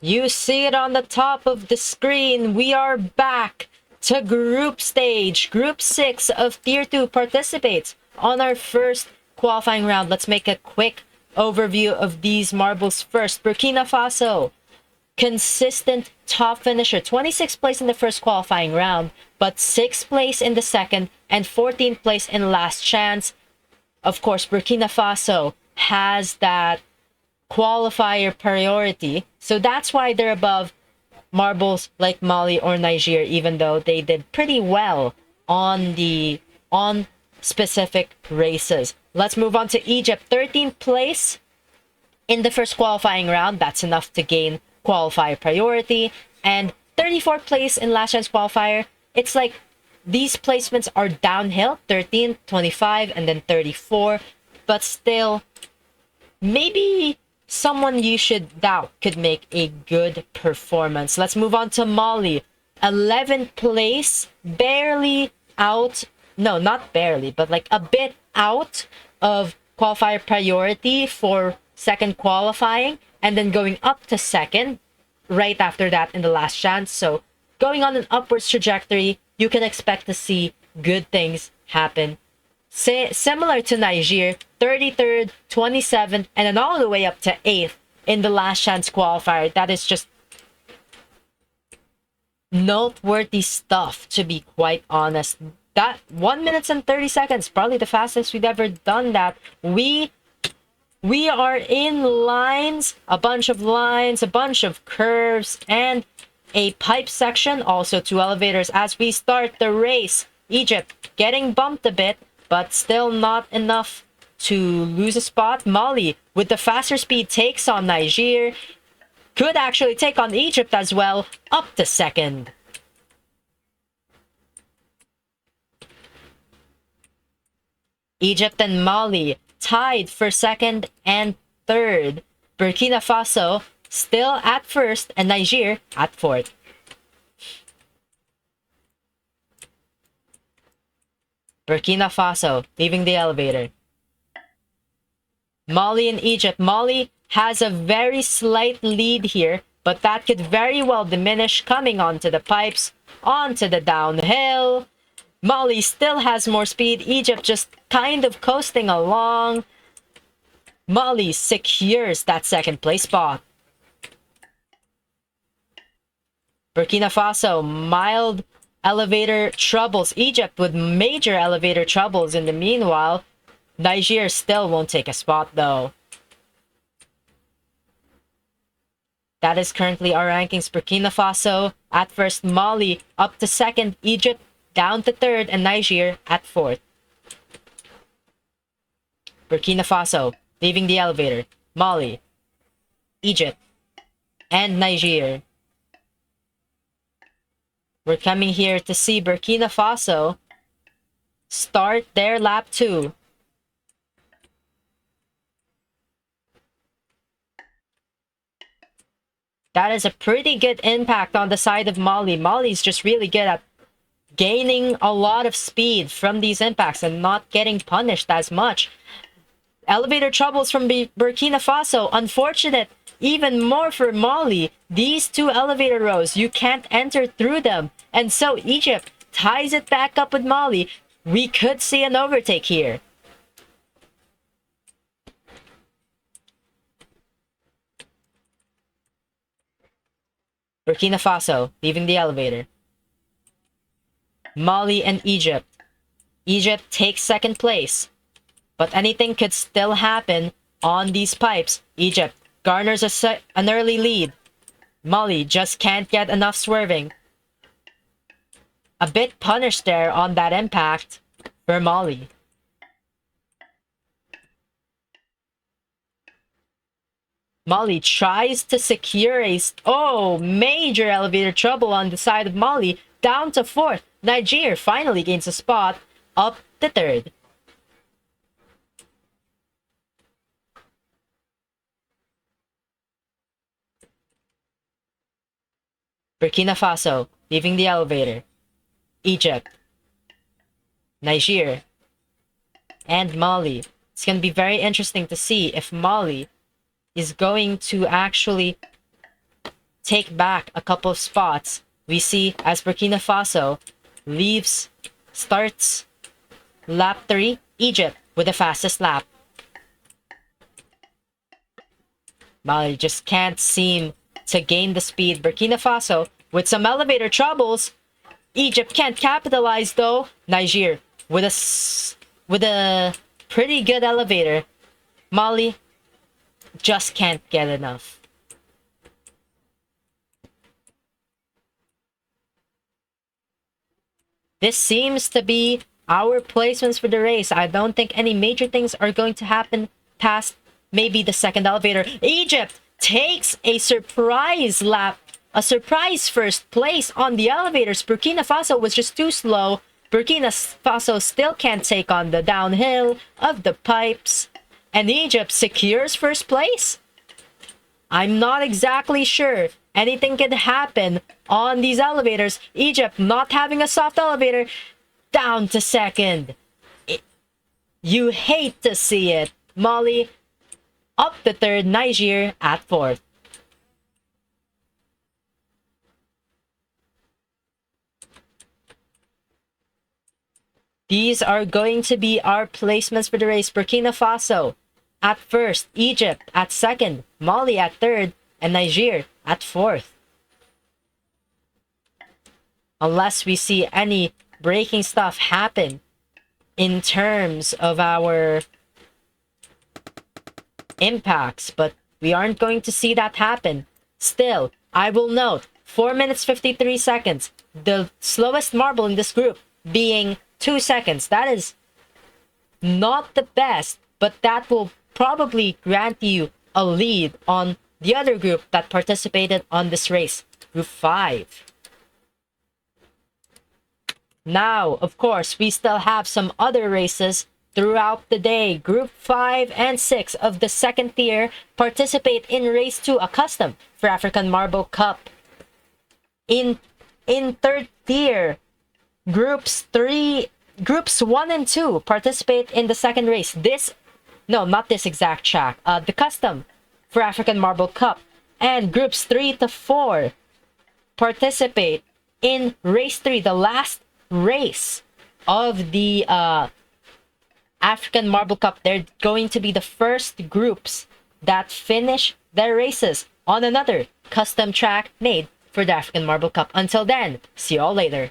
You see it on the top of the screen. We are back to group stage. Group 6 of Tier 2 participates on our first qualifying round. Let's make a quick overview of these marbles first. Burkina Faso, consistent top finisher. 26th place in the first qualifying round, but 6th place in the second and 14th place in Last Chance. Of course, Burkina Faso has that qualifier priority, so that's why they're above marbles like Mali or Niger, even though they did pretty well on specific races. Let's move on to Egypt. 13th place in the first qualifying round. That's enough to gain qualifier priority. And 34th place in Last Chance Qualifier. It's like these placements are downhill. 13, 25, and then 34. But still, maybe someone you should doubt could make a good performance. Let's move on to Mali. 11th place, barely out. No, not barely, but like a bit out of qualifier priority for second qualifying, and then going up to second right after that in the Last Chance. So going on an upwards trajectory, you can expect to see good things happen. Similar to Niger, 33rd, 27th, and then all the way up to 8th in the Last Chance Qualifier. That is just noteworthy stuff, to be quite honest. That 1 minute and 30 seconds, probably the fastest we've ever done that. We are in lines, a bunch of lines, a bunch of curves, and a pipe section, also 2 elevators as we start the race. Egypt getting bumped a bit, but still not enough to lose a spot. Mali, with the faster speed, takes on Niger. Could actually take on Egypt as well, up to second. Egypt and Mali tied for second and third. Burkina Faso still at first, and Niger at fourth. Burkina Faso leaving the elevator. Mali and Egypt. Mali has a very slight lead here, but that could very well diminish coming onto the pipes, onto the downhill. Mali still has more speed. Egypt just kind of coasting along. Mali secures that second place spot. Burkina Faso, mild elevator troubles. Egypt with major elevator troubles in the meanwhile. Niger still won't take a spot though. That is currently our rankings. Burkina Faso at first, Mali up to second, Egypt down to third, and Niger at fourth. Burkina Faso leaving the elevator. Mali, Egypt, and Niger. We're coming here to see Burkina Faso start their lap 2. That is a pretty good impact on the side of Mali. Mali's just really good at gaining a lot of speed from these impacts and not getting punished as much. Elevator troubles from Burkina Faso. Unfortunate even more for Mali. These 2 elevator rows, you can't enter through them. And so Egypt ties it back up with Mali. We could see an overtake here. Burkina Faso leaving the elevator. Mali and Egypt. Egypt takes second place, but anything could still happen on these pipes. Egypt garners an early lead. Mali just can't get enough swerving. A bit punished there on that impact for Mali. Mali tries to secure a... major elevator trouble on the side of Mali. Down to fourth. Niger finally gains a spot, up to third. Burkina Faso leaving the elevator. Egypt, Niger, and Mali. It's going to be very interesting to see if Mali is going to actually take back a couple of spots. We see as Burkina Faso starts lap 3, Egypt with the fastest lap. Mali just can't seem to gain the speed. Burkina Faso with some elevator troubles. Egypt can't capitalize though. Niger with a pretty good elevator. Mali just can't get enough. This seems to be our placements for the race. I don't think any major things are going to happen past maybe the second elevator. Egypt takes a surprise lap, a surprise first place on the elevators. Burkina Faso was just too slow. Burkina Faso still can't take on the downhill of the pipes. And Egypt secures first place? I'm not exactly sure. Anything can happen on these elevators. Egypt not having a soft elevator, down to second. You hate to see it. Mali up to third, Niger at fourth. These are going to be our placements for the race. Burkina Faso at first, Egypt at second, Mali at third, and Niger at fourth. Unless we see any breaking stuff happen in terms of our impacts, but we aren't going to see that happen. Still, I will note 4 minutes 53 seconds, the slowest marble in this group being 2 seconds. That is not the best, but that will probably grant you a lead on the other group that participated on this race, Group 5. Now, of course, we still have some other races throughout the day. Group 5 and 6 of the second tier participate in Race 2, a custom for African Marble Cup. In third tier, Groups 1 and 2 participate in the second race. Not this exact track. The custom for African Marble Cup. And Groups 3 to 4 participate in Race 3, the last race of the African Marble Cup. They're going to be the first groups that finish their races on another custom track made for the African Marble Cup. Until then, see you all later.